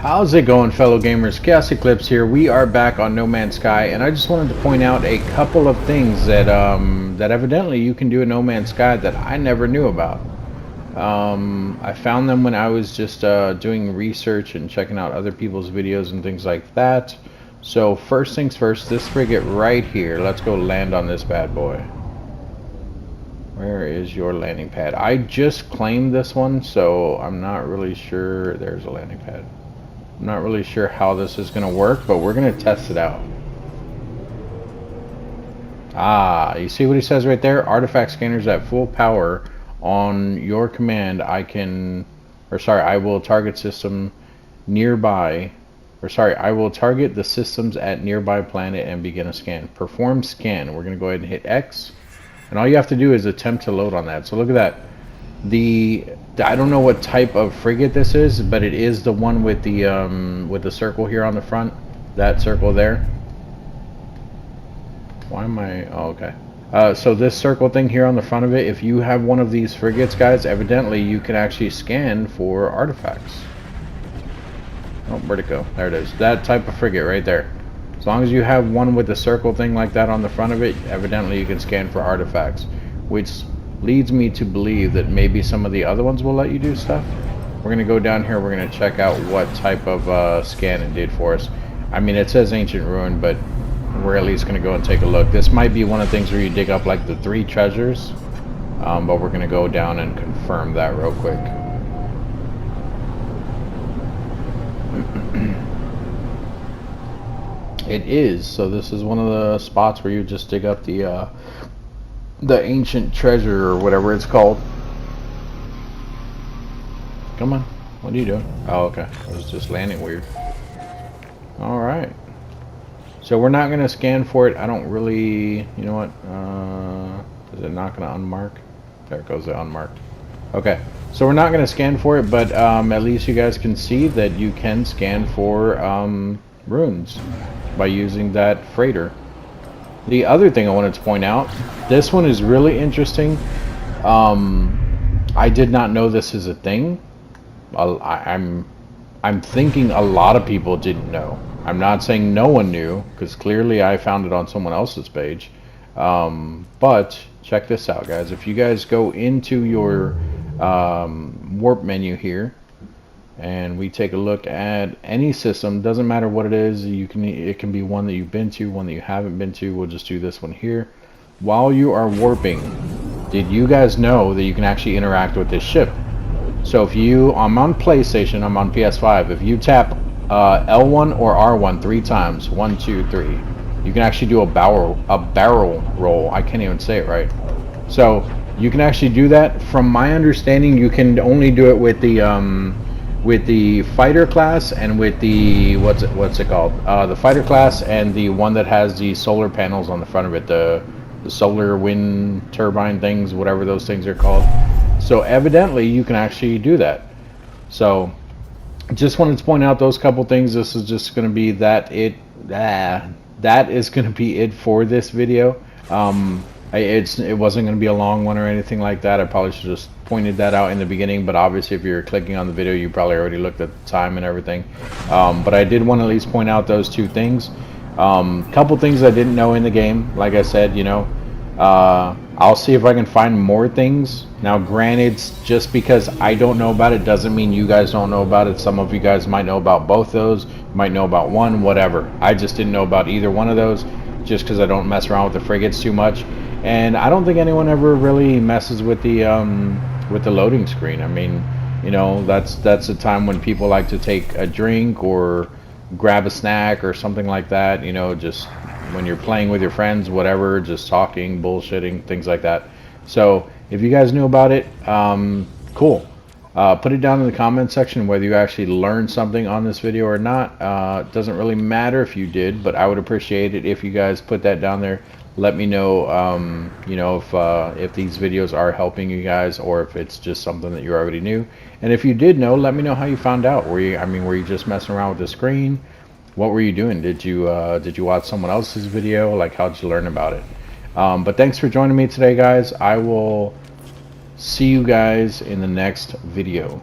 How's it going, fellow gamers? ChaosEclipse here. We are back on No Man's Sky, and I just wanted to point out a couple of things that that evidently you can do in No Man's Sky that I never knew about. I found them when I was just doing research and checking out other people's videos and things like that. So first things first, this frigate right here. Let's go land on this bad boy. Where is your landing pad? I just claimed this one, so I'm not really sure. There's a landing pad. I'm not really sure how this is going to work, but we're going to test it out. Ah, you see what he says right there? Artifact scanners at full power. On your command, I will target system nearby. I will target the systems at nearby planet and begin a scan. Perform scan. We're going to go ahead and hit X. And all you have to do is attempt to load on that. So look at that. I don't know what type of frigate this is, but it is the one with the circle here on the front. That circle there. Why am I? Oh, okay. So this circle thing here on the front of it, if you have one of these frigates, guys, evidently you can actually scan for artifacts. Oh, where'd it go? There it is. That type of frigate right there. As long as you have one with the circle thing like that on the front of it, evidently you can scan for artifacts, which leads me to believe that maybe some of the other ones will let you do stuff. We're going to go down here. We're going to check out what type of scan it did for us. I mean, it says ancient ruin, but we're at least going to go and take a look. This might be one of the things where you dig up like the 3 treasures, but we're going to go down and confirm that real quick. It is. So this is one of the spots where you just dig up the ancient treasure or whatever it's called. Come on. What are you doing? Oh, okay. I was just landing weird. Alright. So we're not going to scan for it. I don't really... You know what? Is it not going to unmark? There it goes, the unmarked. Okay. So we're not going to scan for it, but at least you guys can see that you can scan for runes by using that freighter. The other thing I wanted to point out, this one is really interesting. I did not know this is a thing. I'm thinking a lot of people didn't know. I'm not saying no one knew, because clearly I found it on someone else's page. But check this out, guys. If you guys go into your warp menu here, and we take a look at any system, doesn't matter what it is, it can be one that you've been to, one that you haven't been to. We'll just do this one here. While you are warping, did you guys know that you can actually interact with this ship? So if I'm on PlayStation, I'm on PS5, if you tap L1 or R1 3 times, 1, 2, 3, you can actually do a barrel roll. I can't even say it right. So you can actually do that. From my understanding, you can only do it with the fighter class and with the what's it called? The fighter class and the one that has the solar panels on the front of it, the solar wind turbine things, whatever those things are called. So evidently you can actually do that. So just wanted to point out those couple things. This is just going to be that is going to be it for this video. It wasn't going to be a long one or anything like that. I probably should just pointed that out in the beginning, but obviously if you're clicking on the video, you probably already looked at the time and everything. But I did want to at least point out those 2 things. Couple things I didn't know in the game. Like I said, you know, I'll see if I can find more things. Now granted, just because I don't know about it doesn't mean you guys don't know about it. Some of you guys might know about both those, might know about one, whatever. I just didn't know about either one of those, just because I don't mess around with the frigates too much. And I don't think anyone ever really messes with the loading screen. I mean, you know, that's a time when people like to take a drink or grab a snack or something like that, you know, just when you're playing with your friends, whatever, just talking, bullshitting, things like that. So if you guys knew about it, cool. Put it down in the comment section whether you actually learned something on this video or not. It doesn't really matter if you did, but I would appreciate it if you guys put that down there. Let me know, you know, if these videos are helping you guys, or if it's just something that you already knew. And if you did know, let me know how you found out. Were you just messing around with the screen? What were you doing? Did you watch someone else's video? Like, how'd you learn about it? But thanks for joining me today, guys. I will see you guys in the next video.